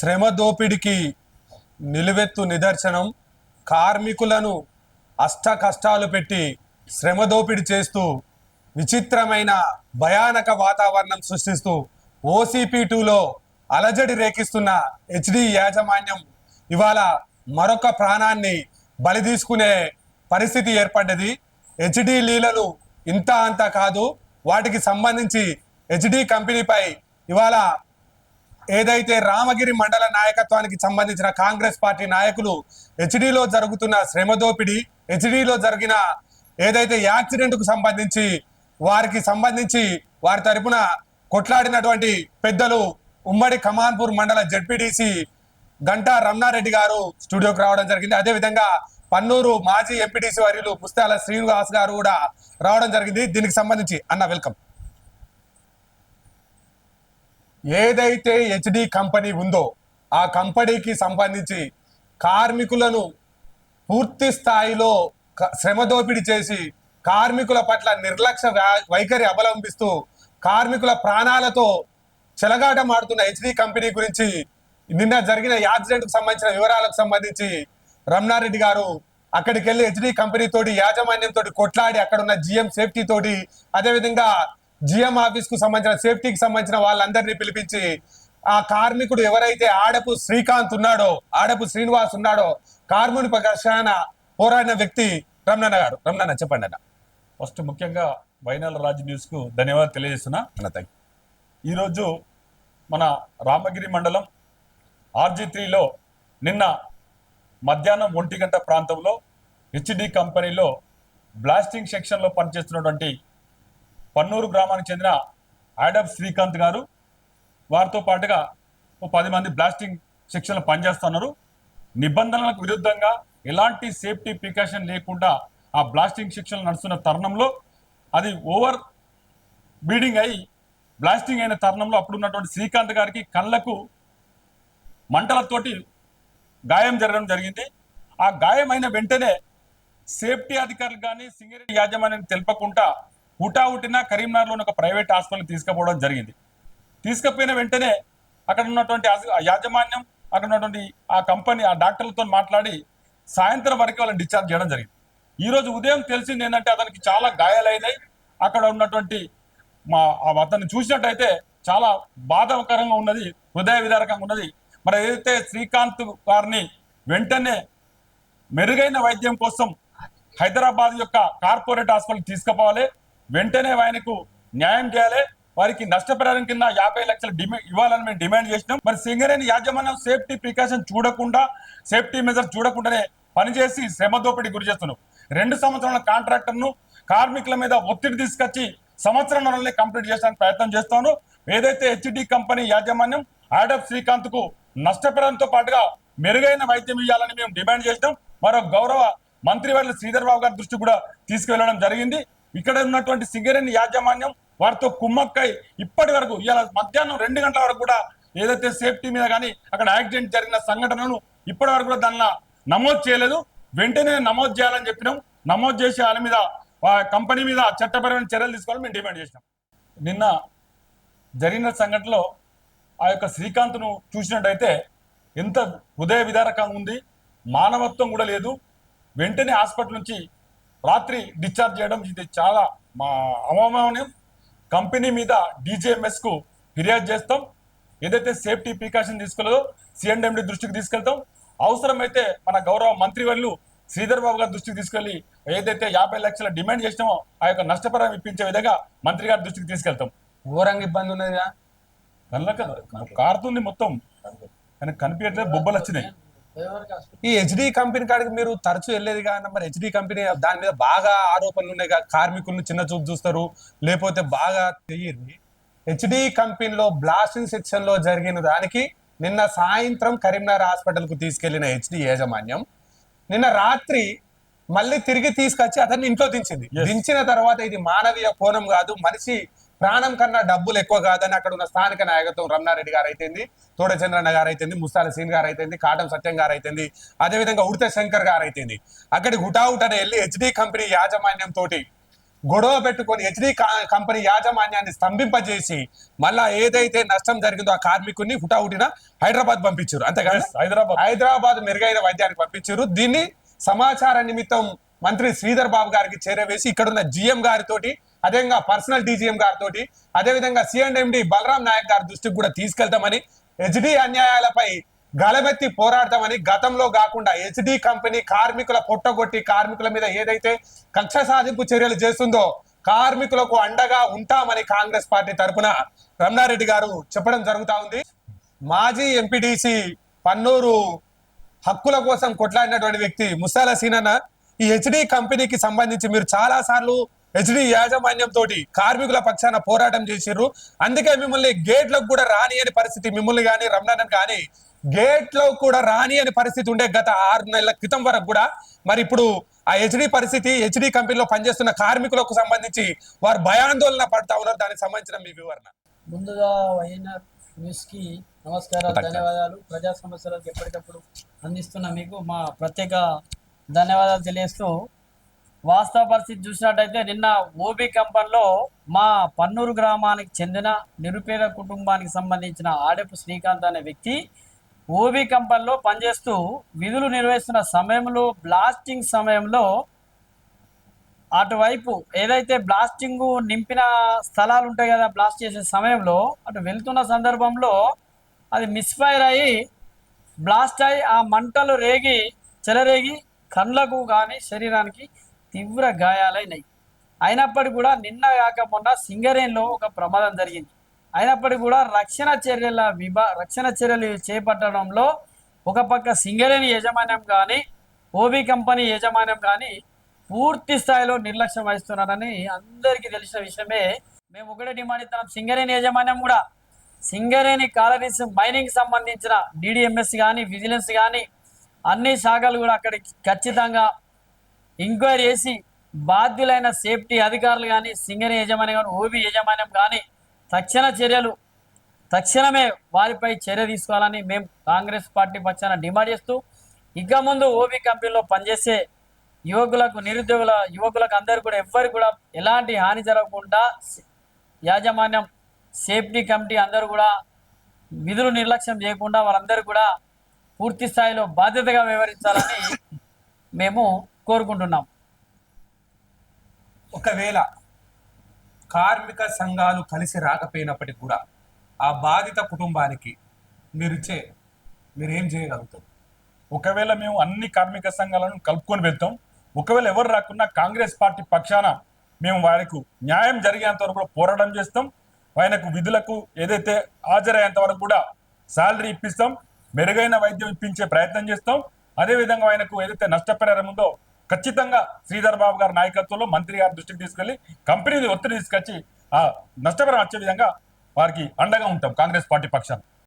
శ్రమ దోపిడికి నిలువెత్తు నిదర్శనం. కార్మికులను అష్ట కష్టాలు పెట్టి శ్రమ దోపిడి చేస్తూ విచిత్రమైన భయానక వాతావరణం సృష్టిస్తూ ఓసీపీ2లో అలజడి రేకిస్తున్న హెచ్డి యాజమాన్యం ఇవాళ మరొక ప్రాణాన్ని బలి తీసుకునే పరిస్థితి ఏర్పడ్డది. హెచ్డి లీలలు ఇంత అంత కాదు. వాటికి సంబంధించి హెచ్డి కంపెనీపై ఇవాళ ఏదైతే రామగిరి మండల నాయకత్వానికి సంబంధించిన కాంగ్రెస్ పార్టీ నాయకులు హెచ్డిలో జరుగుతున్న శ్రమ దోపిడి, హెచ్డిలో జరిగిన ఏదైతే యాక్సిడెంట్ కు సంబంధించి వారి తరపున కొట్లాడినటువంటి పెద్దలు ఉమ్మడి కమాన్పూర్ మండల జడ్పీటీసీ గంటా రమణారెడ్డి గారు స్టూడియోకి రావడం జరిగింది. అదేవిధంగా పన్నూరు మాజీ ఎంపీటీసీ వర్యులు ముస్తాల శ్రీనివాస్ గారు కూడా రావడం జరిగింది. దీనికి సంబంధించి అన్న వెల్కమ్. ఏదైతే హెచ్డి కంపెనీ ఉందో ఆ కంపెనీకి సంబంధించి కార్మికులను పూర్తి స్థాయిలో శ్రమ దోపిడీ చేసి కార్మికుల పట్ల నిర్లక్ష్య వైఖరి అవలంబిస్తూ కార్మికుల ప్రాణాలతో చెలగాటమాడుతున్న హెచ్డి కంపెనీ గురించి నిన్న జరిగిన యాక్సిడెంట్ కు సంబంధించిన వివరాలకు సంబంధించి రమణారెడ్డి గారు అక్కడికి వెళ్ళి హెచ్డి కంపెనీ తోటి యాజమాన్యం తోటి కొట్లాడి అక్కడ ఉన్న జిఎం సేఫ్టీ తోటి అదేవిధంగా జిఎం ఆఫీస్ కు సంబంధించిన సేఫ్టీకి సంబంధించిన వాళ్ళందరినీ పిలిపించి ఆ కార్మికుడు ఎవరైతే ఆడపు శ్రీకాంత్ ఉన్నాడో, ఆడపు శ్రీనివాస్ ఉన్నాడో, కార్మికుని పక్షాన పోరాడిన వ్యక్తి రమణన్న గారు. రమణన్న చెప్పండి అన్న. ఫస్ట్ ముఖ్యంగా వైనాల రాజు న్యూస్ కు ధన్యవాదాలు తెలియజేస్తున్నా. ఈరోజు మన రామగిరి మండలం RG3లో నిన్న మధ్యాహ్నం 1 గంట ప్రాంతంలో హెచ్డి కంపెనీలో బ్లాస్టింగ్ సెక్షన్లో పనిచేస్తున్నటువంటి పన్నూరు గ్రామానికి చెందిన ఆడప్ శ్రీకాంత్ గారు వారితో పాటుగా 10 మంది బ్లాస్టింగ్ సెక్షన్లో పనిచేస్తున్నారు. నిబంధనలకు విరుద్ధంగా ఎలాంటి సేఫ్టీ ప్రికాషన్ లేకుండా ఆ బ్లాస్టింగ్ సెక్షన్లు నడుస్తున్న తరుణంలో అది ఓవర్ బీడింగ్ అయి బ్లాస్టింగ్ అయిన తరుణంలో అప్పుడున్నటువంటి శ్రీకాంత్ గారికి కళ్ళకు మంటలతోటి గాయం జరగడం జరిగింది. ఆ గాయమైన వెంటనే సేఫ్టీ అధికారులు కానీ సింగరేణి యాజమాన్యాన్ని తెలపకుండా హుటాహుటిన కరీంనగర్లోని ఒక ప్రైవేట్ హాస్పిటల్ తీసుకుపోవడం జరిగింది. తీసుకుపోయిన వెంటనే అక్కడ ఉన్నటువంటి యాజమాన్యం, అక్కడ ఉన్నటువంటి ఆ కంపెనీ ఆ డాక్టర్లతో మాట్లాడి సాయంత్రం వరకు వాళ్ళని డిశ్చార్జ్ చేయడం జరిగింది. ఈరోజు ఉదయం తెలిసింది ఏంటంటే అతనికి చాలా గాయాలైనాయి. అక్కడ ఉన్నటువంటి అతన్ని చూసినట్టయితే చాలా బాధాకరంగా ఉన్నది, హృదయ విదారకంగా ఉన్నది. మరి ఏదైతే శ్రీకాంత్ గారిని వెంటనే మెరుగైన వైద్యం కోసం హైదరాబాద్ యొక్క కార్పొరేట్ హాస్పిటల్ తీసుకుపోవాలి, వెంటనే ఆయనకు న్యాయం చేయాలి, వారికి నష్టపరిహారం కింద 50 లక్షలు ఇవ్వాలని మేము డిమాండ్ చేసినాం. మరి సింగరేణి యాజమాన్యం సేఫ్టీ ప్రికాషన్ చూడకుండా, సేఫ్టీ మెజర్స్ చూడకుండానే పనిచేసి శ్రమ దోపిడీ గురి చేస్తున్నాం. 2 సంవత్సరాల కాంట్రాక్టర్ను కార్మికుల మీద ఒత్తిడి తీసుకొచ్చి సంవత్సరంలోనే కంప్లీట్ చేయడానికి ప్రయత్నం చేస్తాను. ఏదైతే హెచ్డి కంపెనీ యాజమాన్యం ఆడప్ శ్రీకాంత్ కు నష్టపరిహారంతో పాటుగా మెరుగైన వైద్యం ఇవ్వాలని మేము డిమాండ్ చేసినాం. మరో గౌరవ మంత్రివర్యులు శ్రీధర్ బాబు గారి దృష్టి కూడా తీసుకువెళ్ళడం జరిగింది. ఇక్కడ ఉన్నటువంటి సింగరేణి యాజమాన్యం వారితో కుమ్మక్కై ఇప్పటి వరకు ఇవాళ మధ్యాహ్నం 2 గంటల వరకు కూడా ఏదైతే సేఫ్టీ మీద కానీ అక్కడ యాక్సిడెంట్ జరిగిన సంఘటనను ఇప్పటి వరకు కూడా దానిలో నమోదు చేయలేదు. వెంటనే నమోదు చేయాలని చెప్పినాం. నమోదు చేసి వాళ్ళ మీద కంపెనీ మీద చట్టపరమైన చర్యలు తీసుకోవాలని మేము డిమాండ్ చేసినాం. నిన్న జరిగిన సంఘటనలో ఆ యొక్క శ్రీకాంత్ను చూసినట్టయితే ఎంత హృదయ విదారకంగా ఉంది, మానవత్వం కూడా లేదు. వెంటనే హాస్పిటల్ నుంచి రాత్రి డిశ్చార్జ్ చేయడం ఇది చాలా అవమానం. కంపెనీ మీద DGMS కు ఫిర్యాదు చేస్తాం. ఏదైతే సేఫ్టీ ప్రికాషన్ తీసుకోలేదో CNMD దృష్టికి తీసుకెళ్తాం. అవసరమైతే మన గౌరవ మంత్రివర్యులు శ్రీధర్ బాబు గారి దృష్టికి తీసుకెళ్లి ఏదైతే 50 లక్షల డిమాండ్ చేసినామో ఆ యొక్క నష్టపరిహారం ఇప్పించే విధంగా మంత్రి గారి దృష్టికి తీసుకెళ్తాం. ఘోరంగా ఇబ్బంది ఉన్నదిగా, కళ్ళక కారుతుంది మొత్తం, కానీ కనిపించట్లేదు, బొబ్బలు వచ్చినాయి. ఈ హెచ్డి కంపెనీ కాడికి మీరు తరచూ వెళ్ళేది కానీ మరి హెచ్డి కంపెనీ దాని మీద బాగా ఆరోపణలు ఉన్నాయి. కార్మికులను చిన్న చూపు చూస్తారు, లేకపోతే బాగా తెలియదు. హెచ్డి కంపెనీలో బ్లాస్టింగ్ సెక్షన్ లో జరిగిన దానికి నిన్న సాయంత్రం కరీంనగర్ హాస్పిటల్ కు తీసుకెళ్లిన హెచ్డి యాజమాన్యం నిన్న రాత్రి మళ్ళీ తిరిగి తీసుకొచ్చి అతన్ని ఇంట్లో దించింది. దించిన తర్వాత ఇది మానవీయ కోణం కాదు, మనిషి ప్రాణం కన్నా డబ్బులు ఎక్కువ కాదని అక్కడ ఉన్న స్థానిక నాయకత్వం రమణారెడ్డి గారు అయితేంది, తోడచంద్రన్న గారు అయితేంది, ముస్తాల సీన్ గారు అయితేంది, కాటం సత్యం గారు అయితేంది, అదేవిధంగా ఉడిత శంకర్ గారు అయితేంది అక్కడికి హుటాహుటనే వెళ్ళి హెచ్డి కంపెనీ యాజమాన్యం తోటి గొడవ పెట్టుకొని హెచ్డి కంపెనీ యాజమాన్యాన్ని స్తంభింపజేసి మళ్ళా ఏదైతే నష్టం జరిగిందో ఆ కార్మికుడిని హుటాహుటిన హైదరాబాద్ పంపించారు. అంతేకాదు హైదరాబాద్ మెరుగైన వైద్యానికి పంపించారు. దీన్ని సమాచార నిమిత్తం మంత్రి శ్రీధర్ బాబు గారికి చేరవేసి ఇక్కడున్న జిఎం గారితోటి, అదేవిధంగా పర్సనల్ డీజీఎం గారితో, అదేవిధంగా సిఎండి బలరాం నాయక్ గారి దృష్టికి కూడా తీసుకెళ్తామని, హెచ్డి అన్యాయాలపై గలమెత్తి పోరాడతామని, గతంలో కాకుండా హెచ్డి కంపెనీ కార్మికుల పొట్టగొట్టి కార్మికుల మీద ఏదైతే కక్ష సాధింపు చర్యలు చేస్తుందో కార్మికులకు అండగా ఉంటామని కాంగ్రెస్ పార్టీ తరఫున రమణారెడ్డి గారు చెప్పడం జరుగుతా ఉంది. మాజీ ఎంపీడీసీ పన్నూరు హక్కుల కోసం కొట్లాడినటువంటి వ్యక్తి ముసాల సీనన్న ఈ హెచ్డి కంపెనీకి సంబంధించి మీరు చాలా సార్లు హెచ్డి యాజమాన్యం తోటి కార్మికుల పక్షాన పోరాటం చేసిర్రు. అందుకే మిమ్మల్ని గేట్లకు కూడా రాని అని పరిస్థితి, మిమ్మల్ని కానీ రమణాన్ని కానీ గేట్ లో కూడా రాని అని పరిస్థితి ఉండే గత 6 నెలల క్రితం వరకు కూడా. మరి ఇప్పుడు ఆ హెచ్డి పరిస్థితి, హెచ్డి కంపెనీలో పనిచేస్తున్న కార్మికులకు సంబంధించి వారు భయాందోళన పడతా ఉన్నారు. దానికి సంబంధించిన మీ వివరణ. ముందుగా వైఎన్ఆర్ న్యూస్ కి నమస్కారాలు, ధన్యవాదాలు. ప్రజా సమస్యలకు ఎప్పటికప్పుడు అందిస్తున్న మీకు మా ప్రత్యేక ధన్యవాదాలు తెలియజేస్తూ, వాస్తవ పరిస్థితి చూసినట్టయితే నిన్న ఓబీ కంపెనీలో మా పన్నూరు గ్రామానికి చెందిన నిరుపేద కుటుంబానికి సంబంధించిన ఆడెపు శ్రీకాంత్ అనే వ్యక్తి ఓబీ కంపెనీలో పనిచేస్తూ విధులు నిర్వహిస్తున్న సమయంలో బ్లాస్టింగ్ సమయంలో అటువైపు ఏదైతే బ్లాస్టింగ్ నింపిన స్థలాలు ఉంటాయి కదా, బ్లాస్ట్ చేసే సమయంలో అటు వెళ్తున్న సందర్భంలో అది మిస్ఫైర్ అయ్యి బ్లాస్ట్ అయ్యి ఆ మంటలు చెలరేగి కళ్ళకు కానీ శరీరానికి తీవ్ర గాయాలైనాయి. అయినప్పటికీ కూడా నిన్న కాక మొన్న సింగరేణిలో ఒక ప్రమాదం జరిగింది. అయినప్పటికీ కూడా రక్షణ చర్యలు చేపట్టడంలో ఒక పక్క సింగరేణి యాజమాన్యం కానీ ఓబీ కంపెనీ యాజమాన్యం కానీ పూర్తి స్థాయిలో నిర్లక్ష్యం వహిస్తున్నారని అందరికీ తెలిసిన విషయమే. మేము ఒకటే డిమాండ్ ఇస్తున్నాం, సింగరేణి యాజమాన్యం కూడా సింగరేణి కాలనీస్ మైనింగ్ సంబంధించిన డిడిఎంఎస్ కానీ విజిలెన్స్ కానీ అన్ని శాఖలు కూడా అక్కడికి ఖచ్చితంగా ఎంక్వైరీ చేసి బాధ్యులైన సేఫ్టీ అధికారులు కానీ సింగరేణి యాజమాన్యం కానీ ఓబీ యాజమాన్యం కానీ తక్షణమే వారిపై చర్య తీసుకోవాలని మేము కాంగ్రెస్ పార్టీ పక్షాన డిమాండ్ చేస్తూ, ఇక ముందు ఓబీ కంపెనీలో పనిచేసే యువకులకు అందరూ కూడా ఎవ్వరు కూడా ఎలాంటి హాని జరగకుండా యాజమాన్యం సేఫ్టీ కమిటీ అందరూ కూడా విధులు నిర్లక్ష్యం చేయకుండా వాళ్ళందరూ కూడా పూర్తి స్థాయిలో బాధ్యతగా వ్యవహరించాలని మేము కోరుకుంటున్నాం. ఒకవేళ కార్మిక సంఘాలు కలిసి రాకపోయినప్పటికీ కూడా ఆ బాధిత కుటుంబానికి మీరేం చేయగలుగుతారు? ఒకవేళ మేము అన్ని కార్మిక సంఘాలను కలుపుకొని వెళ్తాం. ఒకవేళ ఎవరు రాకున్నా కాంగ్రెస్ పార్టీ పక్షాన మేము వారికి న్యాయం జరిగేంత వరకు కూడా పోరాటం చేస్తాం. ఆయనకు విధులకు ఏదైతే హాజరయ్యేంత వరకు కూడా శాలరీ ఇప్పిస్తాం, మెరుగైన వైద్యం ఇప్పించే ప్రయత్నం చేస్తాం. అదేవిధంగా ఆయనకు ఏదైతే నష్టపరిహారం ఉందో ఖచ్చితంగా శ్రీధర్ బాబు గారి నాయకత్వంలో మంత్రి గారి దృష్టికి తీసుకెళ్లి కంపెనీని ఒత్తిడి తీసుకొచ్చి ఆ నష్టపరిహారం వచ్చే విధంగా వారికి అండగా ఉంటాం కాంగ్రెస్ పార్టీ పక్షాన.